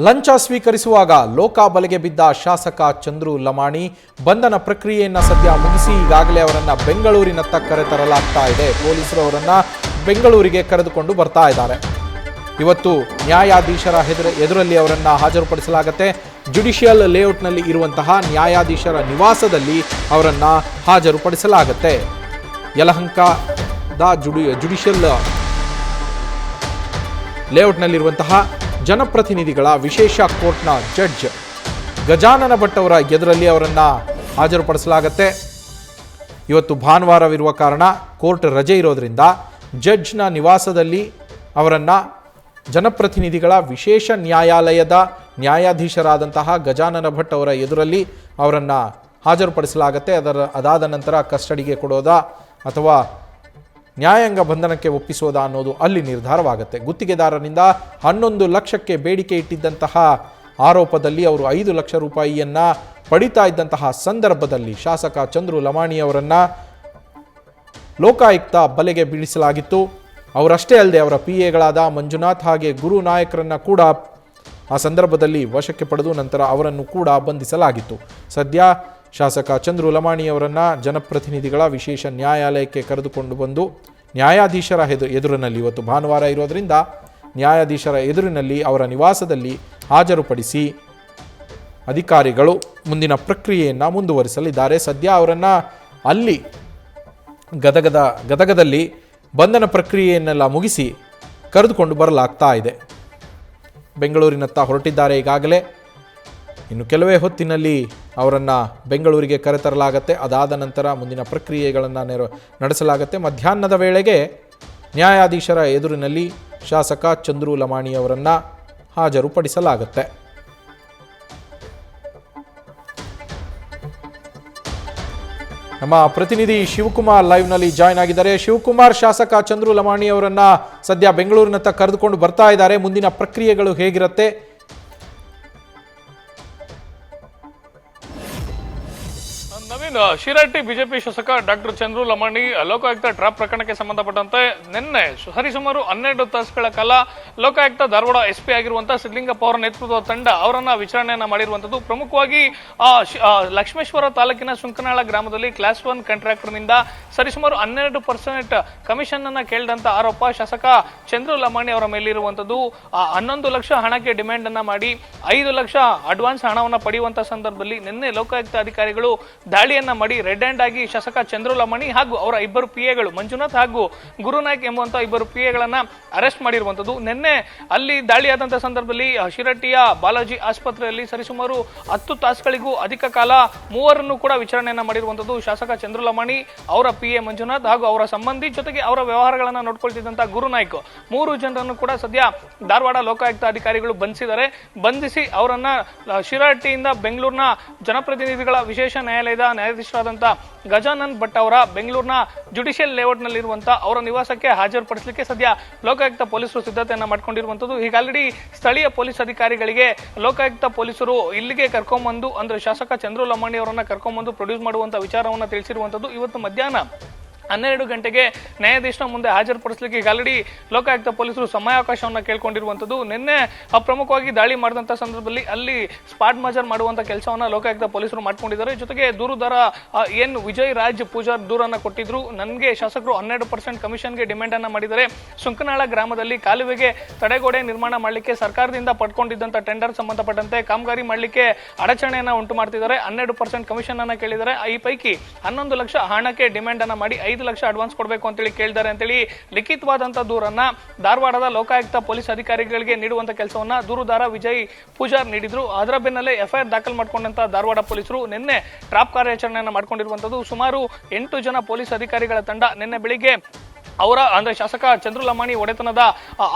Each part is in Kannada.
ಲಂಚ ಸ್ವೀಕರಿಸುವಾಗ ಲೋಕಾಬಲೆಗೆ ಬಿದ್ದ ಶಾಸಕ ಚಂದ್ರು ಲಮಾಣಿ ಬಂಧನ ಪ್ರಕ್ರಿಯೆಯನ್ನು ಸದ್ಯ ಮುಗಿಸಿ ಈಗಾಗಲೇ ಅವರನ್ನು ಬೆಂಗಳೂರಿನತ್ತ ಕರೆತರಲಾಗ್ತಾ ಇದೆ. ಪೊಲೀಸರು ಅವರನ್ನು ಬೆಂಗಳೂರಿಗೆ ಕರೆದುಕೊಂಡು ಬರ್ತಾ ಇದ್ದಾರೆ. ಇವತ್ತು ನ್ಯಾಯಾಧೀಶರ ಎದುರಲ್ಲಿ ಅವರನ್ನು ಹಾಜರುಪಡಿಸಲಾಗುತ್ತೆ. ಜುಡಿಷಿಯಲ್ ಲೇಔಟ್ನಲ್ಲಿ ಇರುವಂತಹ ನ್ಯಾಯಾಧೀಶರ ನಿವಾಸದಲ್ಲಿ ಅವರನ್ನು ಹಾಜರುಪಡಿಸಲಾಗುತ್ತೆ. ಯಲಹಂಕದ ಜುಡಿಷಿಯಲ್ ಲೇಔಟ್ನಲ್ಲಿರುವಂತಹ ಜನಪ್ರತಿನಿಧಿಗಳ ವಿಶೇಷ ಕೋರ್ಟ್ನ ಜಡ್ಜ್ ಗಜಾನನ ಭಟ್ ಅವರ ಎದುರಲ್ಲಿ ಅವರನ್ನು ಹಾಜರುಪಡಿಸಲಾಗುತ್ತೆ. ಇವತ್ತು ಭಾನುವಾರವಿರುವ ಕಾರಣ ಕೋರ್ಟ್ ರಜೆ ಇರೋದ್ರಿಂದ ಜಡ್ಜ್ನ ನಿವಾಸದಲ್ಲಿ ಅವರನ್ನು ಜನಪ್ರತಿನಿಧಿಗಳ ವಿಶೇಷ ನ್ಯಾಯಾಲಯದ ನ್ಯಾಯಾಧೀಶರಾದಂತಹ ಗಜಾನನ ಭಟ್ ಅವರ ಎದುರಲ್ಲಿ ಅವರನ್ನು ಹಾಜರುಪಡಿಸಲಾಗುತ್ತೆ. ಅದಾದ ನಂತರ ಕಸ್ಟಡಿಗೆ ಕೊಡೋದಾ ಅಥವಾ ನ್ಯಾಯಾಂಗ ಬಂಧನಕ್ಕೆ ಒಪ್ಪಿಸೋದಾ ಅನ್ನೋದು ಅಲ್ಲಿ ನಿರ್ಧಾರವಾಗುತ್ತೆ. ಗುತ್ತಿಗೆದಾರನಿಂದ 11 ಲಕ್ಷಕ್ಕೆ ಬೇಡಿಕೆ ಇಟ್ಟಿದ್ದಂತಹ ಆರೋಪದಲ್ಲಿ ಅವರು 5 ಲಕ್ಷ ರೂಪಾಯಿಯನ್ನು ಪಡಿತಾ ಇದ್ದಂತಹ ಸಂದರ್ಭದಲ್ಲಿ ಶಾಸಕ ಚಂದ್ರು ಲಮಾಣಿ ಅವರನ್ನು ಲೋಕಾಯುಕ್ತ ಬಲೆಗೆ ಬೀಳಿಸಲಾಗಿತ್ತು. ಅವರಷ್ಟೇ ಅಲ್ಲದೆ ಅವರ PAಗಳಾದ ಮಂಜುನಾಥ್ ಹಾಗೆ ಗುರು ನಾಯಕರನ್ನು ಕೂಡ ಆ ಸಂದರ್ಭದಲ್ಲಿ ವಶಕ್ಕೆ ಪಡೆದು ನಂತರ ಅವರನ್ನು ಕೂಡ ಬಂಧಿಸಲಾಗಿತ್ತು. ಸದ್ಯ ಶಾಸಕ ಚಂದ್ರು ಲಮಾಣಿ ಅವರನ್ನು ಜನಪ್ರತಿನಿಧಿಗಳ ವಿಶೇಷ ನ್ಯಾಯಾಲಯಕ್ಕೆ ಕರೆದುಕೊಂಡು ಬಂದು ನ್ಯಾಯಾಧೀಶರ ಎದುರಿನಲ್ಲಿ ಇವತ್ತು ಭಾನುವಾರ ಇರೋದರಿಂದ ನ್ಯಾಯಾಧೀಶರ ಎದುರಿನಲ್ಲಿ ಅವರ ನಿವಾಸದಲ್ಲಿ ಹಾಜರುಪಡಿಸಿ ಅಧಿಕಾರಿಗಳು ಮುಂದಿನ ಪ್ರಕ್ರಿಯೆಯನ್ನು ಮುಂದುವರಿಸಲಿದ್ದಾರೆ. ಸದ್ಯ ಅವರನ್ನು ಅಲ್ಲಿ ಗದಗದಲ್ಲಿ ಬಂಧನ ಪ್ರಕ್ರಿಯೆಯನ್ನೆಲ್ಲ ಮುಗಿಸಿ ಕರೆದುಕೊಂಡು ಬರಲಾಗ್ತಾ ಇದೆ. ಬೆಂಗಳೂರಿನತ್ತ ಹೊರಟಿದ್ದಾರೆ ಈಗಾಗಲೇ. ಇನ್ನು ಕೆಲವೇ ಹೊತ್ತಿನಲ್ಲಿ ಅವರನ್ನು ಬೆಂಗಳೂರಿಗೆ ಕರೆತರಲಾಗುತ್ತೆ. ಅದಾದ ನಂತರ ಮುಂದಿನ ಪ್ರಕ್ರಿಯೆಗಳನ್ನು ನಡೆಸಲಾಗುತ್ತೆ. ಮಧ್ಯಾಹ್ನದ ವೇಳೆಗೆ ನ್ಯಾಯಾಧೀಶರ ಎದುರಿನಲ್ಲಿ ಶಾಸಕ ಚಂದ್ರು ಲಮಾಣಿ ಅವರನ್ನು ಹಾಜರುಪಡಿಸಲಾಗುತ್ತೆ. ನಮ್ಮ ಪ್ರತಿನಿಧಿ ಶಿವಕುಮಾರ್ ಲೈವ್ನಲ್ಲಿ ಜಾಯ್ನ್ ಆಗಿದ್ದಾರೆ. ಶಿವಕುಮಾರ್, ಶಾಸಕ ಚಂದ್ರು ಲಮಾಣಿ ಅವರನ್ನು ಸದ್ಯ ಬೆಂಗಳೂರಿನತ್ತ ಕರೆದುಕೊಂಡು ಬರ್ತಾ ಇದ್ದಾರೆ. ಮುಂದಿನ ಪ್ರಕ್ರಿಯೆಗಳು ಹೇಗಿರುತ್ತೆ? ನವೀನ್, ಶಿರಹಟ್ಟಿ ಬಿಜೆಪಿ ಶಾಸಕ ಡಾಕ್ಟರ್ ಚಂದ್ರು ಲಮಾಣಿ ಲೋಕಾಯುಕ್ತ ಟ್ರಾಪ್ ಪ್ರಕರಣಕ್ಕೆ ಸಂಬಂಧಪಟ್ಟಂತೆ ನಿನ್ನೆ ಸರಿಸುಮಾರು 12 ತಾಸುಗಳ ಕಾಲ ಲೋಕಾಯುಕ್ತ ಧಾರವಾಡ SP ಆಗಿರುವಂತಹ ಸಿದ್ಲಿಂಗಪ್ಪ ಅವರ ನೇತೃತ್ವದ ತಂಡ ಅವರನ್ನ ವಿಚಾರಣೆಯನ್ನ ಮಾಡಿರುವಂತದ್ದು. ಪ್ರಮುಖವಾಗಿ ಲಕ್ಷ್ಮೇಶ್ವರ ತಾಲೂಕಿನ ಸುಂಕನಾಳ ಗ್ರಾಮದಲ್ಲಿ ಕ್ಲಾಸ್ 1 ಕಾಂಟ್ರಾಕ್ಟರ್ ನಿಂದ ಸರಿಸುಮಾರು 12% ಕಮಿಷನ್ ಅನ್ನ ಕೇಳಿದಂತ ಆರೋಪ ಶಾಸಕ ಚಂದ್ರು ಲಮಾಣಿ ಅವರ ಮೇಲಿರುವಂತದ್ದು. 11 ಲಕ್ಷ ಹಣಕ್ಕೆ ಡಿಮ್ಯಾಂಡ್ ಅನ್ನ ಮಾಡಿ 5 ಲಕ್ಷ ಅಡ್ವಾನ್ಸ್ ಹಣವನ್ನ ಪಡೆಯುವಂತಹ ಸಂದರ್ಭದಲ್ಲಿ ನಿನ್ನೆ ಲೋಕಾಯುಕ್ತ ಅಧಿಕಾರಿಗಳು ದಾಳಿಯನ್ನ ಮಾಡಿ ರೆಡ್ ಹ್ಯಾಂಡ್ ಆಗಿ ಶಾಸಕ ಚಂದ್ರು ಲಮಾಣಿ ಹಾಗೂ ಅವರ 2 PAಗಳು ಮಂಜುನಾಥ್ ಹಾಗೂ ಗುರುನಾಯಕ್ ಎಂಬುವಂತಹ 2 PAಗಳನ್ನ ಅರೆಸ್ಟ್ ಮಾಡಿರುವಂತದ್ದು. ನಿನ್ನೆ ಅಲ್ಲಿ ದಾಳಿಯಾದಂತಹ ಸಂದರ್ಭದಲ್ಲಿ ಶಿರಹಟ್ಟಿಯ ಬಾಲಾಜಿ ಆಸ್ಪತ್ರೆಯಲ್ಲಿ ಸರಿಸುಮಾರು 10 ತಾಸುಗಳಿಗೂ ಅಧಿಕ ಕಾಲ ಮೂವರನ್ನು ಕೂಡ ವಿಚಾರಣೆಯನ್ನ ಮಾಡಿರುವಂತದ್ದು. ಶಾಸಕ ಚಂದ್ರು ಲಮಾಣಿ, ಅವರ PA ಮಂಜುನಾಥ್ ಹಾಗೂ ಅವರ ಸಂಬಂಧಿ ಜೊತೆಗೆ ಅವರ ವ್ಯವಹಾರಗಳನ್ನ ನೋಡ್ಕೊಳ್ತಿದ್ದಂತಹ ಗುರುನಾಯಕ್ 3 ಜನರನ್ನು ಕೂಡ ಸದ್ಯ ಧಾರವಾಡ ಲೋಕಾಯುಕ್ತ ಅಧಿಕಾರಿಗಳು ಬಂಧಿಸಿ ಅವರನ್ನ ಶಿರಹಟ್ಟಿಯಿಂದ ಬೆಂಗಳೂರಿನ ಜನಪ್ರತಿನಿಧಿಗಳ ವಿಶೇಷ ನ್ಯಾಯಾಲಯದ ನ್ಯಾಯಾಧೀಶರಾದಂತಹ ಗಜಾನನ್ ಭಟ್ ಅವರ ಬೆಂಗಳೂರಿನ ಜುಡಿಷಿಯಲ್ ಲೇಔಟ್ ನಲ್ಲಿರುವಂತಹ ಅವರ ನಿವಾಸಕ್ಕೆ ಹಾಜರುಪಡಿಸಲಿಕ್ಕೆ ಸದ್ಯ ಲೋಕಾಯುಕ್ತ ಪೊಲೀಸರು ಸಿದ್ಧತೆಯನ್ನ ಮಾಡ್ಕೊಂಡಿರುವಂತದ್ದು. ಈಗ ಆಲ್ರೆಡಿ ಸ್ಥಳೀಯ ಪೊಲೀಸ್ ಅಧಿಕಾರಿಗಳಿಗೆ ಲೋಕಾಯುಕ್ತ ಪೊಲೀಸರು ಇಲ್ಲಿಗೆ ಕರ್ಕೊಂಡ್ಬಂದು ಅಂದ್ರೆ ಶಾಸಕ ಚಂದ್ರು ಲಮಾಣಿ ಅವರನ್ನ ಕರ್ಕೊಂಡ್ಬಂದು ಪ್ರೊಡ್ಯೂಸ್ ಮಾಡುವಂತ ವಿಚಾರವನ್ನ ತಿಳಿಸಿರುವಂತದ್ದು. ಇವತ್ತು ಮಧ್ಯಾಹ್ನ 12 ಗಂಟೆಗೆ ನ್ಯಾಯಾಧೀಶನ ಮುಂದೆ ಹಾಜರುಪಡಿಸಲಿಕ್ಕೆ ಈಗ ಆಲ್ರೆಡಿ ಲೋಕಾಯುಕ್ತ ಪೊಲೀಸರು ಸಮಯಾವಕಾಶವನ್ನು ಕೇಳ್ಕೊಂಡಿರುವಂತದ್ದು. ನಿನ್ನೆ ಪ್ರಮುಖವಾಗಿ ದಾಳಿ ಮಾಡಿದಂತಹ ಸಂದರ್ಭದಲ್ಲಿ ಅಲ್ಲಿ ಸ್ಪಾಟ್ ಮಾಜರ್ ಮಾಡುವಂತ ಕೆಲಸವನ್ನ ಲೋಕಾಯುಕ್ತ ಪೊಲೀಸರು ಮಾಡ್ಕೊಂಡಿದ್ದಾರೆ. ಜೊತೆಗೆ ದೂರುದಾರ ವಿಜಯ್ ರಾಜ್ ಪೂಜಾರ್ ದೂರನ್ನ ಕೊಟ್ಟಿದ್ರು. ನನಗೆ ಶಾಸಕರು 12% ಕಮಿಷನ್ಗೆ ಡಿಮ್ಯಾಂಡ್ ಅನ್ನ ಮಾಡಿದ್ದಾರೆ. ಸುಂಕನಾಳ ಗ್ರಾಮದಲ್ಲಿ ಕಾಲುವೆಗೆ ತಡೆಗೋಡೆ ನಿರ್ಮಾಣ ಮಾಡಲಿಕ್ಕೆ ಸರ್ಕಾರದಿಂದ ಪಡ್ಕೊಂಡಿದ್ದಂತ ಟೆಂಡರ್ ಸಂಬಂಧಪಟ್ಟಂತೆ ಕಾಮಗಾರಿ ಮಾಡಲಿಕ್ಕೆ ಅಡಚಣೆಯನ್ನ ಉಂಟು ಮಾಡ್ತಿದ್ದಾರೆ. 12% ಕಮಿಷನ್ ಅನ್ನ ಕೇಳಿದ್ದಾರೆ. ಈ ಪೈಕಿ 11 ಲಕ್ಷ ಹಣಕ್ಕೆ ಡಿಮ್ಯಾಂಡ್ ಅನ್ನ ಮಾಡಿ 5 ಲಕ್ಷ ಅಡ್ವಾನ್ಸ್ ಕೊಡಬೇಕು ಅಂತೇಳಿ ಕೇಳಿದ್ದಾರೆ ಅಂತೇಳಿ ಲಿಖಿತವಾದಂತಹ ದೂರನ್ನ ಧಾರವಾಡದ ಲೋಕಾಯುಕ್ತ ಪೊಲೀಸ್ ಅಧಿಕಾರಿಗಳಿಗೆ ನೀಡುವಂತ ಕೆಲಸವನ್ನ ದೂರುದಾರ ವಿಜಯ್ ಪೂಜಾರ್ ನೀಡಿದ್ರು. ಅದರ ಬೆನ್ನಲ್ಲೇ FIR ದಾಖಲು ಮಾಡಿಕೊಂಡಂತ ಧಾರವಾಡ ಪೊಲೀಸರು ನಿನ್ನೆ ಟ್ರಾಪ್ ಕಾರ್ಯಾಚರಣೆಯನ್ನು ಮಾಡಿಕೊಂಡಿರುವಂತದ್ದು. ಸುಮಾರು 8 ಜನ ಪೊಲೀಸ್ ಅಧಿಕಾರಿಗಳ ತಂಡ ನಿನ್ನೆ ಬೆಳಿಗ್ಗೆ ಅವರ ಅಂದ್ರೆ ಶಾಸಕ ಚಂದ್ರು ಲಮಾಣಿ ಒಡೆತನದ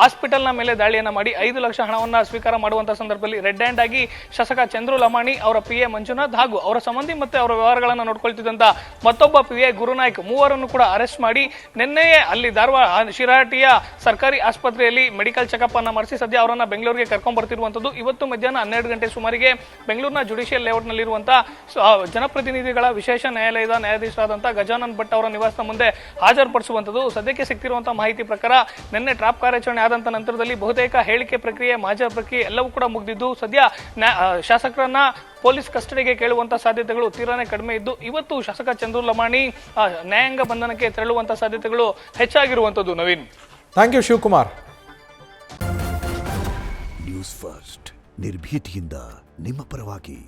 ಹಾಸ್ಪಿಟಲ್ನ ಮೇಲೆ ದಾಳಿಯನ್ನ ಮಾಡಿ 5 ಲಕ್ಷ ಹಣವನ್ನ ಸ್ವೀಕಾರ ಮಾಡುವಂತಹ ಸಂದರ್ಭದಲ್ಲಿ ರೆಡ್ ಹ್ಯಾಂಡ್ ಆಗಿ ಶಾಸಕ ಚಂದ್ರು ಲಮಾಣಿ, ಅವರ PA ಮಂಜುನಾಥ್ ಹಾಗೂ ಅವರ ಸಂಬಂಧಿ ಮತ್ತೆ ಅವರ ವ್ಯವಹಾರಗಳನ್ನ ನೋಡ್ಕೊಳ್ತಿದ್ದಂತ ಮತ್ತೊಬ್ಬ PA ಗುರುನಾಯಕ್ ಮೂವರನ್ನು ಕೂಡ ಅರೆಸ್ಟ್ ಮಾಡಿ ನಿನ್ನೆಯೇ ಅಲ್ಲಿ ಧಾರವಾಡ ಶಿರಹಟ್ಟಿಯ ಸರ್ಕಾರಿ ಆಸ್ಪತ್ರೆಯಲ್ಲಿ ಮೆಡಿಕಲ್ ಚೆಕಪ್ ಅನ್ನ ಮಾಡಿಸಿ ಸದ್ಯ ಅವರನ್ನ ಬೆಂಗಳೂರಿಗೆ ಕರ್ಕೊಂಡ್ ಬರ್ತಿರುವಂತದ್ದು. ಇವತ್ತು ಮಧ್ಯಾಹ್ನ 12 ಗಂಟೆ ಸುಮಾರಿಗೆ ಬೆಂಗಳೂರಿನ ಜುಡಿಷಿಯಲ್ ಲೇಔಟ್ ನಲ್ಲಿರುವಂತಹ ಜನಪ್ರತಿನಿಧಿಗಳ ವಿಶೇಷ ನ್ಯಾಯಾಲಯದ ನ್ಯಾಯಾಧೀಶರಾದಂತಹ ಗಜಾನನ್ ಭಟ್ ಅವರ ನಿವಾಸದ ಮುಂದೆ ಹಾಜರುಪಡಿಸುವಂತದ್ದು. ಸದ್ಯ ಸದ್ಯಕ್ಕೆ ಸಿಗ್ತಿರುವಂತಹ ಮಾಹಿತಿ ಪ್ರಕಾರ ನಿನ್ನೆ ಟ್ರಾಪ್ ಕಾರ್ಯಾಚರಣೆ ಆದಂತ ನಂತರದಲ್ಲಿ ಬಹುತೇಕ ಹೇಳಿಕೆ ಪ್ರಕ್ರಿಯೆ, ಮಾಜ ಪ್ರಕ್ರಿಯೆ ಎಲ್ಲವೂ ಕೂಡ ಮುಗಿದಿದ್ದು ಸದ್ಯ ಶಾಸಕರನ್ನ ಪೊಲೀಸ್ ಕಸ್ಟಡಿಗೆ ಕೇಳುವಂತ ಸಾಧ್ಯತೆಗಳು ತೀರಾನೇ ಕಡಿಮೆ ಇದ್ದು ಇವತ್ತು ಶಾಸಕ ಚಂದ್ರು ಲಮಾಣಿ ನ್ಯಾಯಾಂಗ ಬಂಧನಕ್ಕೆ ತೆರಳುವಂತ ಸಾಧ್ಯತೆಗಳು ಹೆಚ್ಚಾಗಿರುವಂತದ್ದು. Naveen, thank you Shivakumar. News first ನಿರ್ಭೀತಿಯಿಂದ ನಿಮ್ಮ ಪರವಾಗಿ.